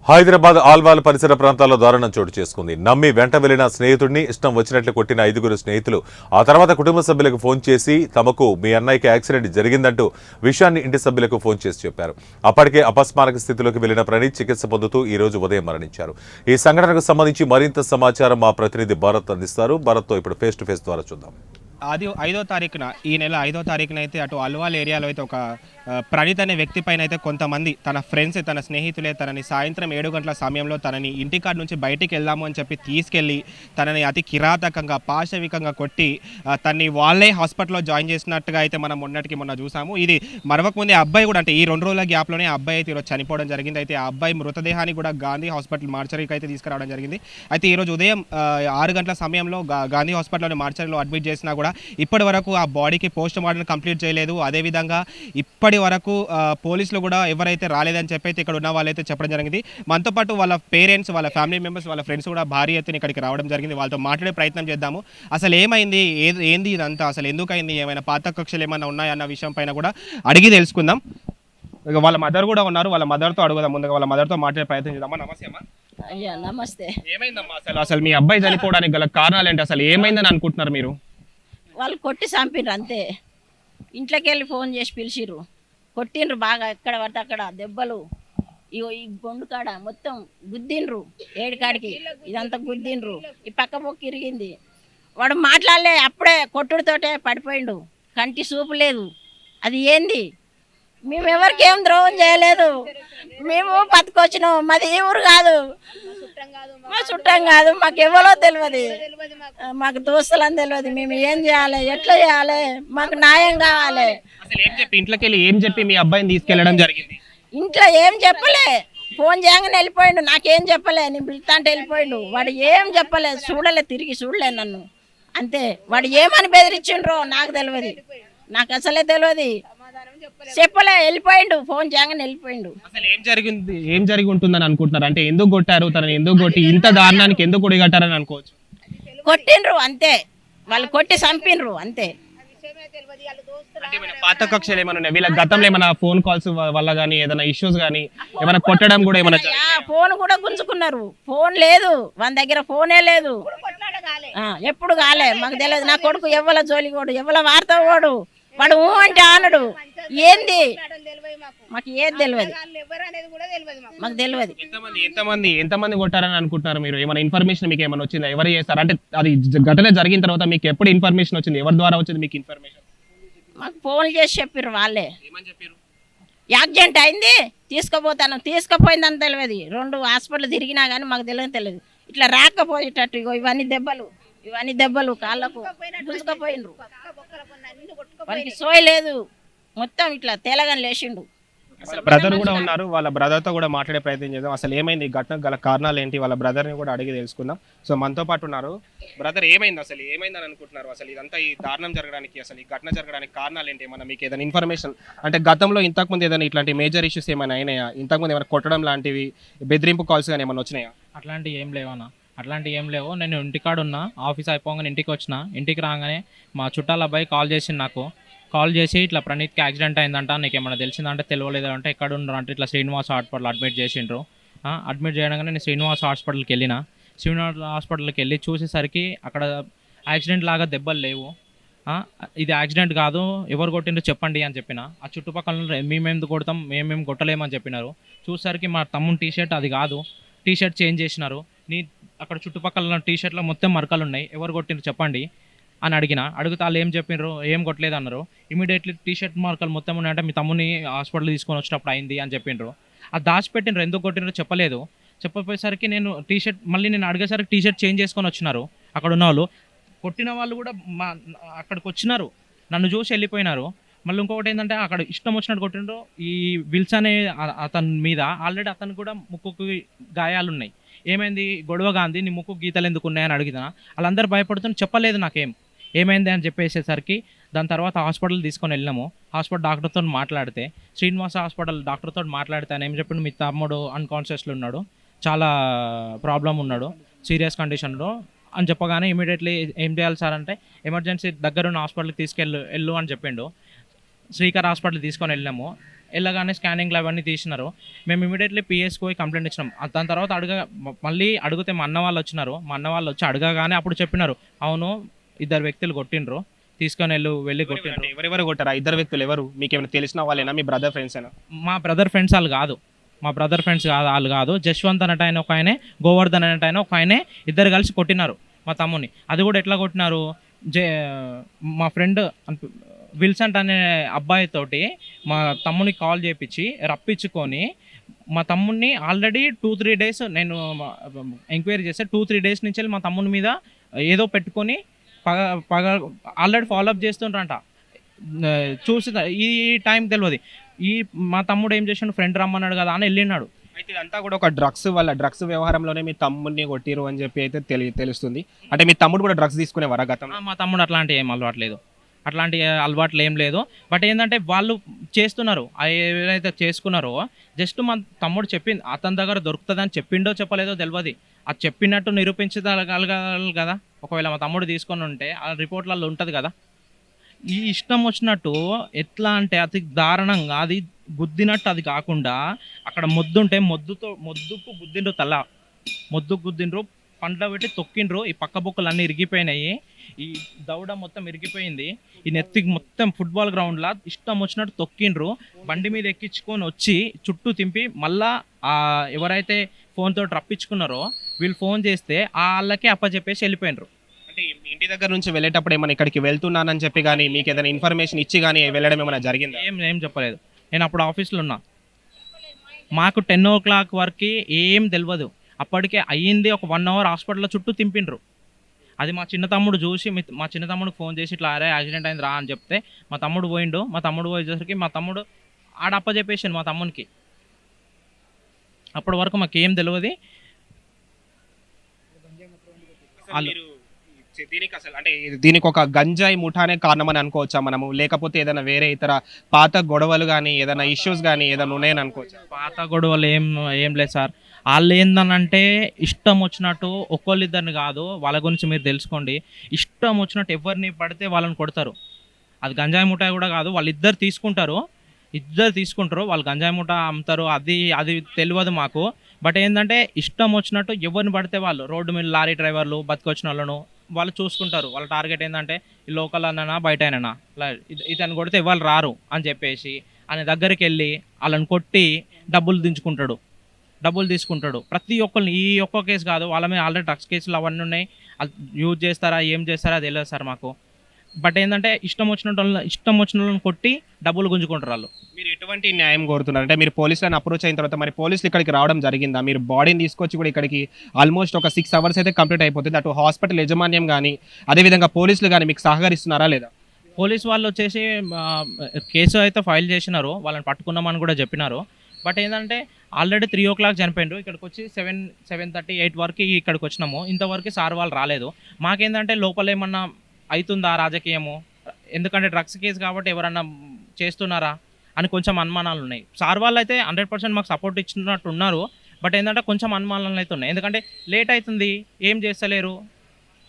హైదరాబాద్ ఆల్వాల్ పరిసర ప్రాంతాల్లో దారుణం చోటు చేసుకుంది. నమ్మి వెంట వెళ్లిన స్నేహితుడిని ఇష్టం వచ్చినట్లు కొట్టిన 5 స్నేహితులు ఆ తర్వాత కుటుంబ సభ్యులకు ఫోన్ చేసి తమకు మీ అన్నయ్యకి యాక్సిడెంట్ జరిగిందంటూ విషయాన్ని ఇంటి సభ్యులకు ఫోన్ చేసి చెప్పారు. అప్పటికే అపస్మారక స్థితిలోకి వెళ్లిన ప్రణీత్ చికిత్స పొందుతూ ఈ రోజు ఉదయం మరణించారు. ఈ సంఘటనకు సంబంధించి మరింత సమాచారం మా ప్రతినిధి భరత్ అందిస్తారు. భరత్తో ఇప్పుడు ఫేస్ టు ఫేస్ ద్వారా చూద్దాం. అది 5వ తారీఖున ఈ నెల 5వ తారీఖున అయితే అటు అల్వాల్ ఏరియాలో అయితే ఒక ప్రణీత్ అనే వ్యక్తి పైన అయితే కొంతమంది తన ఫ్రెండ్స్ తన స్నేహితులే తనని సాయంత్రం 7 గంటల సమయంలో తనని ఇంటికాడ నుంచి బయటికి వెళ్దాము అని చెప్పి తీసుకెళ్ళి తనని అతి కిరాతకంగా పాశవికంగా కొట్టి తనని వాళ్ళే హాస్పిటల్లో జాయిన్ చేసినట్టుగా అయితే మనం మొన్న చూసాము. ఇది మరవకముందే అబ్బాయి కూడా అంటే ఈ 2 రోజుల గ్యాప్లోనే అబ్బాయి అయితే ఈరోజు చనిపోవడం జరిగింది. అయితే ఆ అబ్బాయి మృతదేహాన్ని కూడా గాంధీ హాస్పిటల్ మార్చరీకి అయితే తీసుకురావడం జరిగింది. అయితే ఈరోజు ఉదయం 6 గంటల సమయంలో గాంధీ హాస్పిటల్లోని మార్చరీలో అడ్మిట్ చేసినా కూడా ఇప్పటి వరకు ఆ బాడీకి పోస్ట్ మార్టం కంప్లీట్ చేయలేదు. అదేవిధంగా ఇప్పటి వరకు పోలీసులు కూడా ఎవరైతే రాలేదని చెప్పి అయితే ఇక్కడ ఉన్న వాళ్ళైతే చెప్పడం జరిగింది. మనతో పాటు వాళ్ళ పేరెంట్స్, వాళ్ళ ఫ్యామిలీ మెంబర్స్, వాళ్ళ ఫ్రెండ్స్ కూడా భారీ ఎత్తున ఇక్కడికి రావడం జరిగింది. వాళ్ళతో మాట్లాడే ప్రయత్నం చేద్దాము. అసలు ఏమైంది, ఏంది ఇదంతా, అసలు ఎందుకైంది, ఏమైనా పాత కక్షలు ఏమైనా ఉన్నాయన్న విషయం పైన కూడా అడిగి తెలుసుకుందాం. వాళ్ళ మదర్ కూడా ఉన్నారు, వాళ్ళ మదర్తో అడుగుదాం. ముందుగా వాళ్ళ మదర్తో మాట్లాడే ప్రయత్నం చేద్దామా. నమస్తే అమ్మా. అయ్యా నమస్తే. ఏమైందమ్మా అసలు మీ అబ్బాయి చనిపోవడానికి గల కారణాలు ఏంటి, అసలు ఏమైందని అనుకుంటున్నారు మీరు? వాళ్ళు కొట్టి చంపిర్రు అంతే. ఇంట్లోకి వెళ్ళి ఫోన్ చేసి పిలిచిర్రు, కొట్టిండ్రు బాగా, ఎక్కడ పడితే అక్కడ దెబ్బలు. ఇగో ఈ బొండు కాడ మొత్తం గుద్దిండ్రు, ఏడికాడికి ఇదంతా గుద్దిండ్రు. ఈ పక్క పొక్కి ఇరిగింది. వాడు మాట్లాడలే, అప్పుడే కొట్టుడితోటే పడిపోయిండు. కంటి చూపు లేదు. అది ఏంది? మేము ఎవరికి ఏం ద్రోహం చేయలేదు. మేము బతుకొచ్చినాం. మాది ఈ ఊరు కాదు, మా చుట్టం కాదు, మాకు ఎవరో తెలియదు, మాకు దోస్తులని తెలియదు. మేము ఏం చేయాలి, ఎట్లా చేయాలి, మాకు న్యాయం కావాలి. అసలు ఏం చెప్పి ఇంట్లోకి వెళ్ళి ఏం చెప్పి మీ అబ్బాయిని తీసుకెళ్లడం జరిగింది? ఇంట్లో ఏం చెప్పలే, ఫోన్ చేయగానే వెళ్ళిపోయిండు. నాకేం చెప్పలే, నేను పిలుతా అంటే వెళ్ళిపోయిండు. వాడు ఏం చెప్పలే, చూడలే, తిరిగి చూడలే నన్ను అంతే. వాడు ఏమని బెదిరించిండ్రో నాకు తెలియదు, నాకు అసలే తెలియదు. చెప్పలే, వెళ్ళిపోయిండు. ఫోన్ చేయగానే వెళ్ళిపోయిండు. అసలు ఏం జరిగి ఉంటుందని అనుకుంటున్నారు? అంటే ఎందుకు కొట్టారు, తనని ఎందుకు కొట్టి ఇంత దారుణానికి ఎందుకు కొడిగట్టారని అనుకోవచ్చు. కొట్టిండ్రు అంతే, వాళ్ళు కొట్టి చంపిన్రు అంతే. పాత కక్షలు ఏమైనా ఉన్నాయి వీళ్ళ గతంలో? ఏమైనా ఫోన్ కాల్స్ వల్ల కానీ ఏదైనా ఇష్యూస్ కానీ ఏమైనా కొట్టడం కూడా ఏమైనా? ఫోన్ కూడా గుంజుకున్నారు. ఫోన్ లేదు మన దగ్గర, ఫోనే లేదు. ఎప్పుడు కాలే మాకు తెలియదు. నా కొడుకు ఎవల జోలి కోడు, ఎవల వార్త కోడు, వాడు అంటే ఆనడు. ఏంది మాకు ఏది తెలియదు, మాకు తెలియదు. ఎంతమంది కొట్టారని అనుకుంటున్నారు మీరు? ఏమైనా ఇన్ఫర్మేషన్ మీకు ఏమైనా వచ్చిందా? ఎవరు చేస్తారు అంటే అది ఘటన జరిగిన తర్వాత మీకు ఎప్పుడు ఇన్ఫర్మేషన్ వచ్చింది? ఎవరి ద్వారా వచ్చింది మీకు ఇన్ఫర్మేషన్? మాకు ఫోన్ చేసి చెప్పారు వాళ్ళే. యాక్సిడెంట్ అయింది, తీసుకుపోయిందని తెలియదు. 2 హాస్పిటల్ తిరిగినా కానీ మాకు తెలియదు. ఇట్లా రాకపోయేటట్టు ఇగో ఇవన్నీ దెబ్బలు కాళ్ళకు గుంజుకపోయిండ్రు. వానికి సోయి లేదు, మొత్తం ఇట్లా తేలగాని లేచిండు. బ్రదర్ కూడా ఉన్నారు, వాళ్ళ బ్రదర్తో కూడా మాట్లాడే ప్రయత్నం చేద్దాం. అసలు ఏమైంది, ఈ ఘటనకు గల కారణాలు ఏంటి, వాళ్ళ బ్రదర్ని కూడా అడిగి తెలుసుకుందాం. సో మనతో పాటు ఉన్నారు. బ్రదర్, ఏమైంది, అసలు ఏమైందని అనుకుంటున్నారు? అసలు ఇదంతా ఈ దారుణం జరగడానికి, అసలు ఈ ఘటన జరగడానికి కారణాలు ఏంటి? ఏమన్నా మీకు ఏదైనా ఇన్ఫర్మేషన్ అంటే గతంలో ఇంతకుముందు ఏదైనా ఇట్లాంటి మేజర్ ఇష్యూస్ ఏమైనా అయినాయా? ఇంతకుముందు ఏమైనా కొట్టడం లాంటివి, బెదిరింపు కాల్స్ కానీ ఏమైనా వచ్చినాయా? అట్లాంటివి ఏం లేవు. నేను ఇంటికాడ ఉన్నా, ఆఫీస్ అయిపోగానే ఇంటికి వచ్చిన. ఇంటికి రాగానే మా చుట్టాల అబ్బాయి కాల్ చేసి ఇట్లా ప్రణీత్కి యాక్సిడెంట్ అయిందంట, నీకు ఏమైనా తెలిసిందంటే తెలియలేదు అంటే ఎక్కడ ఉన్నారు అంటే ఇట్లా శ్రీనివాస్ హాస్పిటల్ అడ్మిట్ చేసిండ్రు. అడ్మిట్ చేయడంగానే నేను శ్రీనివాస్ హాస్పిటల్కి వెళ్ళి చూసేసరికి అక్కడ యాక్సిడెంట్ లాగా దెబ్బలు లేవు. ఇది యాక్సిడెంట్ కాదు, ఎవరు కొట్టిండ్రు చెప్పండి అని చెప్పిన. ఆ చుట్టుపక్కల మేమేం కొడతాం, మేమేం కొట్టలేమని చెప్పినారు. చూసేసరికి మా తమ్ముని టీషర్ట్ అది కాదు, టీషర్ట్ చేంజ్ చేసినారు. అక్కడ చుట్టుపక్కల టీషర్ట్లో మొత్తం మరకలు ఉన్నాయి, ఎవరు కొట్టిండ్రు చెప్పండి అని అడిగితే వాళ్ళు ఏం చెప్పినారు, ఏం కొట్టలేదు అన్నారు. ఇమీడియట్లీ టీషర్ట్ మార్కలు మొత్తం ఉన్నాయంటే మీ తమ్ముని హాస్పిటల్ తీసుకొని వచ్చినప్పుడు అయింది అని చెప్పిండ్రు. అది దాచిపెట్టినరు, ఎందుకు కొట్టినరో చెప్పలేదు. చెప్పపోయేసరికి నేను అడిగేసరికి టీషర్ట్ చేంజ్ చేసుకొని వచ్చినారు. అక్కడ ఉన్న వాళ్ళు కొట్టిన వాళ్ళు కూడా అక్కడికి వచ్చినారు, నన్ను చూసి వెళ్ళిపోయినారు. మళ్ళీ ఇంకొకటి ఏంటంటే అక్కడ ఇష్టం వచ్చినట్టు కొట్టిండ్రు. ఈ విల్స్ అనే అతని మీద ఆల్రెడీ అతను కూడా ముక్కుకి గాయాలు ఉన్నాయి. ఏమైంది, గొడవగా అంది, నీ ముక్కు గీతలు ఎందుకు ఉన్నాయని అడిగినా వాళ్ళందరూ భయపడుతుని చెప్పలేదు ఏమైంది అని చెప్పేసేసరికి దాని తర్వాత హాస్పిటల్ తీసుకొని వెళ్ళినాము. హాస్పిటల్ డాక్టర్తో మాట్లాడితే, శ్రీనివాస హాస్పిటల్ డాక్టర్తో మాట్లాడితే ఆయన ఏం చెప్పిండు, మీ తమ్ముడు అన్కాన్షియస్లో ఉన్నాడు, చాలా ప్రాబ్లం ఉన్నాడు, సీరియస్ కండిషన్లో అని చెప్పగానే ఇమీడియట్లీ ఏం చేయాలి సార్ అంటే ఎమర్జెన్సీ దగ్గరున్న హాస్పిటల్కి వెళ్ళు అని చెప్పిండు. శ్రీకర్ హాస్పిటల్ తీసుకొని వెళ్ళినాము. వెళ్ళగానే స్కానింగ్లు అవన్నీ తీసినారు. మేము ఇమీడియట్లీ పిఎస్కి పోయి కంప్లైంట్ ఇచ్చినాం. దాని తర్వాత మళ్ళీ అడిగితే మా అన్న వాళ్ళు వచ్చినారు. మా అన్న వాళ్ళు వచ్చి అడగగానే అప్పుడు చెప్పినారు, అవును 2 వ్యక్తులు కొట్టిండ్రు, తీసుకొని వెళ్ళి కొట్టిండ్రు. అంటే ఎవరెవరు కొట్టారు? ఆ ఇద్దరు వ్యక్తులు ఎవరు? మీకు ఏమైనా తెలిసిన వాళ్ళేనా? మీ బ్రదర్ ఫ్రెండ్స్ అయినా? మా బ్రదర్ ఫ్రెండ్స్ వాళ్ళు కాదు. జశ్వంత్ అన్నట్టు ఆయన ఒక ఆయనే, గోవర్ధన్ అన్నట్టు ఆయన ఒక ఆయనే, ఇద్దరు కలిసి కొట్టినారు మా తమ్ముని. అది కూడా ఎట్లా కొట్టినారు, మా ఫ్రెండ్ విల్సంట్ అనే అబ్బాయితోటి మా తమ్మునికి కాల్ చేయించి రప్పించుకొని మా తమ్ముడిని ఆల్రెడీ 2-3 డేస్ నేను ఎంక్వైరీ చేస్తే 2-3 డేస్ నుంచి మా తమ్ముని మీద ఏదో పెట్టుకొని పగ ఆల్రెడీ ఫాలోఅప్ చేస్తుండ్రంట. చూసి ఈ టైం తెలియదు. మా తమ్ముడు ఏం చేసాడు, ఫ్రెండ్ రమ్మన్నాడు కదా అని వెళ్ళినాడు. అయితే ఇదంతా కూడా ఒక డ్రగ్స్ వ్యవహారంలోనే మీ తమ్ముడిని కొట్టిరు అని చెప్పి అయితే తెలుస్తుంది. అంటే మీ తమ్ముడు కూడా డ్రగ్స్ తీసుకునేవారా గతంలో? మా తమ్ముడు అట్లాంటి ఏం అలవాట్లేదు, అట్లాంటి అలవాట్లు ఏం లేదు. బట్ ఏంటంటే వాళ్ళు చేస్తున్నారు, ఏదైతే చేసుకున్నారో జస్ట్ మా తమ్ముడు చెప్పింది, అతని దగ్గర దొరుకుతుందని చెప్పిండో చెప్పలేదో తెలియదు. అది చెప్పినట్టు నిరూపించగలగాలి కదా. ఒకవేళ మా తమ్ముడు తీసుకొని ఉంటే ఆ రిపోర్ట్లలో ఉంటుంది కదా. ఈ ఇష్టం వచ్చినట్టు ఎట్లా అంటే అతి దారుణంగా అది గుద్దినట్టు, అది కాకుండా అక్కడ మొద్దుంటే మొద్దుకు గుద్దిండ్రు, మొద్దుకు గుద్దిండ్రు, పండ్ల పెట్టి తొక్కిండ్రు. ఈ పక్క బొక్కలు అన్నీ ఇరిగిపోయినాయి, ఈ దౌడ మొత్తం ఇరిగిపోయింది, ఈ నెత్తికి మొత్తం ఫుట్బాల్ గ్రౌండ్లా ఇష్టం వచ్చినట్టు తొక్కిండ్రు. బండి మీద ఎక్కించుకొని వచ్చి చుట్టూ తింపి మళ్ళా ఎవరైతే ఫోన్ తోటి రప్పించుకున్నారో వీళ్ళు ఫోన్ చేస్తే వాళ్ళకే అప్పచెప్పేసి వెళ్ళిపోయినరు. అంటే మీ ఇంటి దగ్గర నుంచి వెళ్ళేటప్పుడు ఏమైనా ఇక్కడికి వెళ్తున్నానని చెప్పి కానీ మీకు ఏదైనా ఇన్ఫర్మేషన్ ఇచ్చి కానీ వెళ్ళడం ఏమైనా జరిగిందా? ఏం చెప్పలేదు. నేను అప్పుడు ఆఫీస్లో ఉన్నా, మాకు 10 o'clock వరకు ఏం తెలియదు. అప్పటికే అయ్యింది, ఒక 1 hour హాస్పిటల్లో చుట్టూ తింపిండ్రు. అది మా చిన్న తమ్ముడు చూసి మా చిన్న తమ్ముడికి ఫోన్ చేసి ఇట్లా అరే యాక్సిడెంట్ అయింది రా అని చెప్తే మా తమ్ముడు పోయిండు. మా తమ్ముడు పోయేసరికి మా తమ్ముడు ఆడప్ప చెప్పేసాను మా తమ్మునికి. అప్పటి వరకు మాకు ఏం తెలియదు. దీనికి ఒక గంజాయి ముఠానే కారణమని అనుకోవచ్చా మనము, లేకపోతే ఏదైనా వేరే ఇతర పాత గొడవలు కానీ ఏదైనా ఇష్యూస్ కానీ ఏదైనా ఉన్నాయని అనుకోవచ్చా? పాత గొడవలు ఏం లేదు సార్. వాళ్ళు ఏందనంటే ఇష్టం వచ్చినట్టు ఒక్కొల్లిద్దరిని కాదు, వాళ్ళ గురించి మీరు తెలుసుకోండి. ఇష్టం వచ్చినట్టు ఎవరిని పడితే వాళ్ళని కొడతారు. అది గంజాయి ముఠా కూడా కాదు, వాళ్ళిద్దరు తీసుకుంటారు, వాళ్ళు గంజాయి ముఠా అమ్ముతారు. అది తెలియదు మాకు. బట్ ఏంటంటే ఇష్టం వచ్చినట్టు ఎవరిని పడితే వాళ్ళు రోడ్డు మీద లారీ డ్రైవర్లు బతికొచ్చిన వాళ్ళను వాళ్ళు చూసుకుంటారు. వాళ్ళ టార్గెట్ ఏంటంటే ఈ లోకల్ అన్నా బయట అయినా ఇతను కొడితే ఎవరు రారు అని చెప్పేసి ఆయన దగ్గరికి వెళ్ళి వాళ్ళని కొట్టి డబ్బులు తీసుకుంటాడు. ప్రతి ఒక్కరిని, ఈ ఒక్క కేసు కాదు, వాళ్ళ మీద ఆల్రెడీ డ్రగ్స్ కేసులు అవన్నీ ఉన్నాయి. అది యూజ్ చేస్తారా ఏం చేస్తారా తెలియదు సార్ మాకు. బట్ ఏంటంటే ఇష్టం వచ్చిన వాళ్ళని కొట్టి డబ్బులు గుంజుకుంటారు వాళ్ళు. మీరు ఎటువంటి న్యాయం కోరుతున్నారు? అంటే మీరు పోలీసులను అప్రోచ్ అయిన తర్వాత మరి పోలీసులు ఇక్కడికి రావడం జరిగిందా? మీరు బాడీని తీసుకొచ్చి కూడా ఇక్కడికి ఆల్మోస్ట్ ఒక 6 hours అయితే కంప్లీట్ అయిపోతుంది. అటు హాస్పిటల్ యజమాన్యం కానీ అదేవిధంగా పోలీసులు కానీ మీకు సహకరిస్తున్నారా లేదా? పోలీస్ వాళ్ళు వచ్చేసి కేసు అయితే ఫైల్ చేసినారు, వాళ్ళని పట్టుకున్నామని కూడా చెప్పినారు. బట్ ఏంటంటే ఆల్రెడీ 3 o'clock చనిపోయిండ్రు. ఇక్కడికి వచ్చి 7:30, 8 వరకు ఇక్కడికి వచ్చినాము. ఇంతవరకు సార్ వాళ్ళు రాలేదు. మాకేంటంటే లోపల ఏమన్నా అవుతుందా రాజకీయము, ఎందుకంటే డ్రగ్స్ కేసు కాబట్టి ఎవరన్నా చేస్తున్నారా అని కొంచెం అనుమానాలు ఉన్నాయి. సార్ వాళ్ళు అయితే 100% మాకు సపోర్ట్ ఇచ్చినట్టు ఉన్నారు. బట్ ఏంటంటే కొంచెం అనుమానాలు అయితే ఉన్నాయి, ఎందుకంటే లేట్ అవుతుంది, ఏం చేస్తలేరు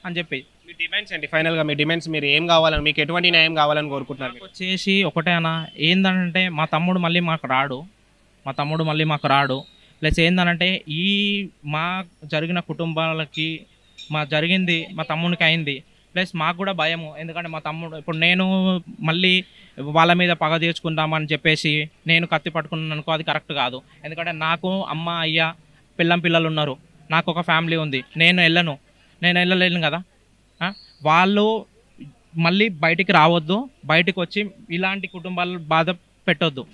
అని చెప్పి. మీ డిమాండ్స్ ఏంటి ఫైనల్గా? మీ డిమాండ్స్ మీరు ఏం కావాలని, మీకు ఎటువంటి న్యాయం కావాలని కోరుకుంటున్నారు? వచ్చేసి ఒకటే అన్న, ఏంటంటే మా తమ్ముడు మళ్ళీ మాకు రాడు. ప్లస్ ఏంటంటే మా జరిగిన కుటుంబాలకి జరిగింది మా తమ్మునికి అయింది. ప్లస్ మాకు కూడా భయము, ఎందుకంటే మా తమ్ముడు ఇప్పుడు నేను మళ్ళీ వాళ్ళ మీద పగ తీర్చుకుందామని చెప్పేసి నేను కత్తి పట్టుకున్నాను అనుకో, అది కరెక్ట్ కాదు. ఎందుకంటే నాకు అమ్మ అయ్య పిల్లలు ఉన్నారు, నాకు ఒక ఫ్యామిలీ ఉంది. నేను వెళ్ళలేను కదా. వాళ్ళు మళ్ళీ బయటికి రావద్దు, బయటికి వచ్చి ఇలాంటి కుటుంబాలు బాధ పెట్టొద్దు.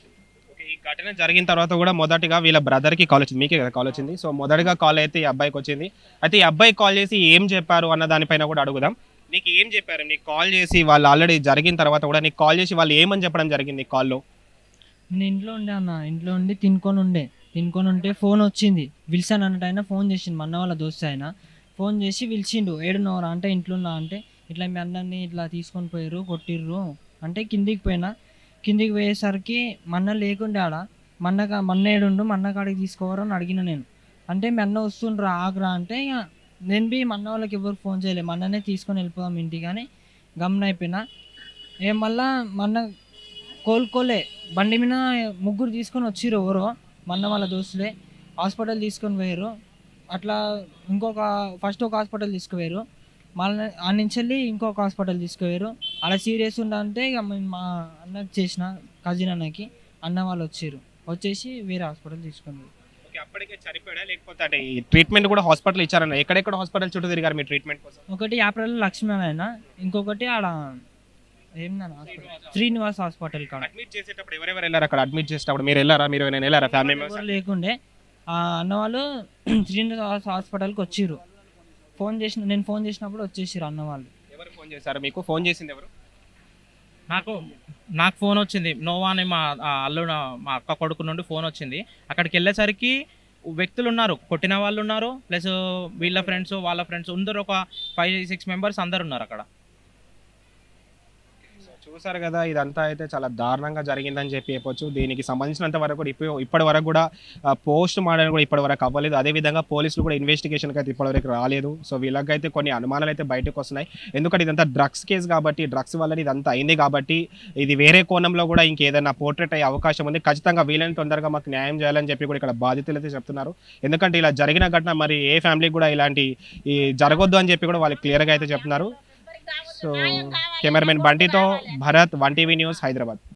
ఈ ఘటన జరిగిన తర్వాత కూడా మొదటిగా వీళ్ళ బ్రదర్కి కాల్ వచ్చింది, మీకే కదా కాల్ వచ్చింది. సో మొదటిగా కాల్ అయితే ఈ అబ్బాయికి వచ్చింది. అయితే ఈ అబ్బాయి కాల్ చేసి ఏం చెప్పారు అన్న దానిపైన కూడా అడుగుదాం. నీకు ఏం చెప్పారు? నీకు కాల్ చేసి వాళ్ళు ఆల్రెడీ జరిగిన తర్వాత కూడా నీకు కాల్ చేసి వాళ్ళు ఏమని చెప్పడం జరిగింది కాల్లో? నేను ఇంట్లో ఉండి తినుకొని ఉంటే ఫోన్ వచ్చింది. విల్సన్ అన్నట్టు ఆయన ఫోన్ చేసిండు, మా అన్న వాళ్ళ దోస్తు ఆయన ఫోన్ చేసి పిలిచిండు. ఏడున్నవరా అంటే ఇంట్లో ఉన్నా అంటే ఇట్లా మీ అన్నని ఇట్లా తీసుకొని పోయారు, కొట్టిర్రు అంటే కిందికి పోయేసరికి మన్న లేకుండే ఆడ. మన్న ఏడుండు, మన్న కాడికి తీసుకోవరు అని అడిగిన నేను. అంటే మీ అన్న వస్తుండ్రా ఆగ్రా అంటే ఇక నేను మన్న వాళ్ళకి ఎవరికి ఫోన్ చేయలేదు, మన్ననే తీసుకొని వెళ్ళిపోదాం ఇంటికి అని గమన అయిపోయినా. మళ్ళా కోలుకోలే. బండి మీద ముగ్గురు తీసుకొని వచ్చిర్రు ఎవరో మన్న వాళ్ళ దోస్తులే. హాస్పిటల్ తీసుకొని పోయారు. అట్లా ఫస్ట్ ఒక హాస్పిటల్ తీసుకుపోయారు. మళ్ళీ ఆ నుంచి వెళ్ళి ఇంకొక హాస్పిటల్ తీసుకుపోయారు. అలా సీరియస్ ఉండంటే ఇక మా అన్నకి చేసిన కజిన్ అన్నకి అన్న వాళ్ళు వచ్చేసి వేరే హాస్పిటల్ తీసుకొని పోయారు. ఓకే, అప్పటికే చనిపోయాడా లేకపోతే అంటే ఈ ట్రీట్మెంట్ కూడా హాస్పిటల్ ఇచ్చారన్న? ఎక్కడెక్కడ హాస్పిటల్ చుట్టూ తిరిగారు మీ ట్రీట్మెంట్ కోసం? ఒకటి యాప్రల్ లక్ష్మీనారాయణ, ఇంకొకటి ఆడ ఏందన్న హాస్పిటల్ శ్రీనివాస్ హాస్పిటల్ కాడ. అడ్మిట్ చేసేటప్పుడు ఎవరెవరు వెళ్ళారు? అక్కడ అడ్మిట్ చేసేటప్పుడు మీరు వెళ్ళారా? మీరు నేను వెళ్ళారా? Family members? ఎవరు లేకుండే. ఆ అన్న వాళ్ళు శ్రీనివాస్ హాస్పిటల్కి వచ్చిర్రు. నేను ఫోన్ చేసినప్పుడు వచ్చేసిర్రు అన్న వాళ్ళు. ఎవరు ఫోన్ చేశారు మీకు? ఫోన్ చేసింది ఎవరు? నాకు ఫోన్ వచ్చింది. నోవా అని మా అల్లుడు మా అక్క కొడుకు నుండి ఫోన్ వచ్చింది. అక్కడికి వెళ్ళేసరికి వ్యక్తులు ఉన్నారు, కొట్టిన వాళ్ళు ఉన్నారు, ప్లస్ వీళ్ళ ఫ్రెండ్స్ వాళ్ళ ఫ్రెండ్స్ అందరూ ఒక 5-6 మెంబర్స్ అందరు ఉన్నారు అక్కడ. చూసారు కదా, ఇదంతా అయితే చాలా దారుణంగా జరిగిందని చెప్పి చెప్పొచ్చు. దీనికి సంబంధించినంత వరకు కూడా ఇప్పటి వరకు కూడా పోస్ట్ మార్టం కూడా ఇప్పటి వరకు అవ్వలేదు. అదేవిధంగా పోలీసులు కూడా ఇన్వెస్టిగేషన్కి అయితే ఇప్పటివరకు రాలేదు. సో వీళ్ళకైతే కొన్ని అనుమానాలు అయితే బయటకు వస్తున్నాయి. ఎందుకంటే ఇదంతా డ్రగ్స్ కేసు కాబట్టి, డ్రగ్స్ వల్ల ఇదంతా అయింది కాబట్టి ఇది వేరే కోణంలో కూడా ఇంకేదైనా పోర్ట్రేట్ అయ్యే అవకాశం ఉంది. ఖచ్చితంగా వీలైన తొందరగా మాకు న్యాయం చేయాలని చెప్పి కూడా ఇక్కడ బాధితులు అయితే చెప్తున్నారు. ఎందుకంటే ఇలా జరిగిన ఘటన మరి ఏ ఫ్యామిలీకి కూడా ఇలాంటి జరగొద్దు అని చెప్పి కూడా వాళ్ళు క్లియర్గా అయితే చెప్తున్నారు. సో కెమెరామెన్ బంటితో భరత్, 1 టీవీ న్యూస్, హైదరాబాద్.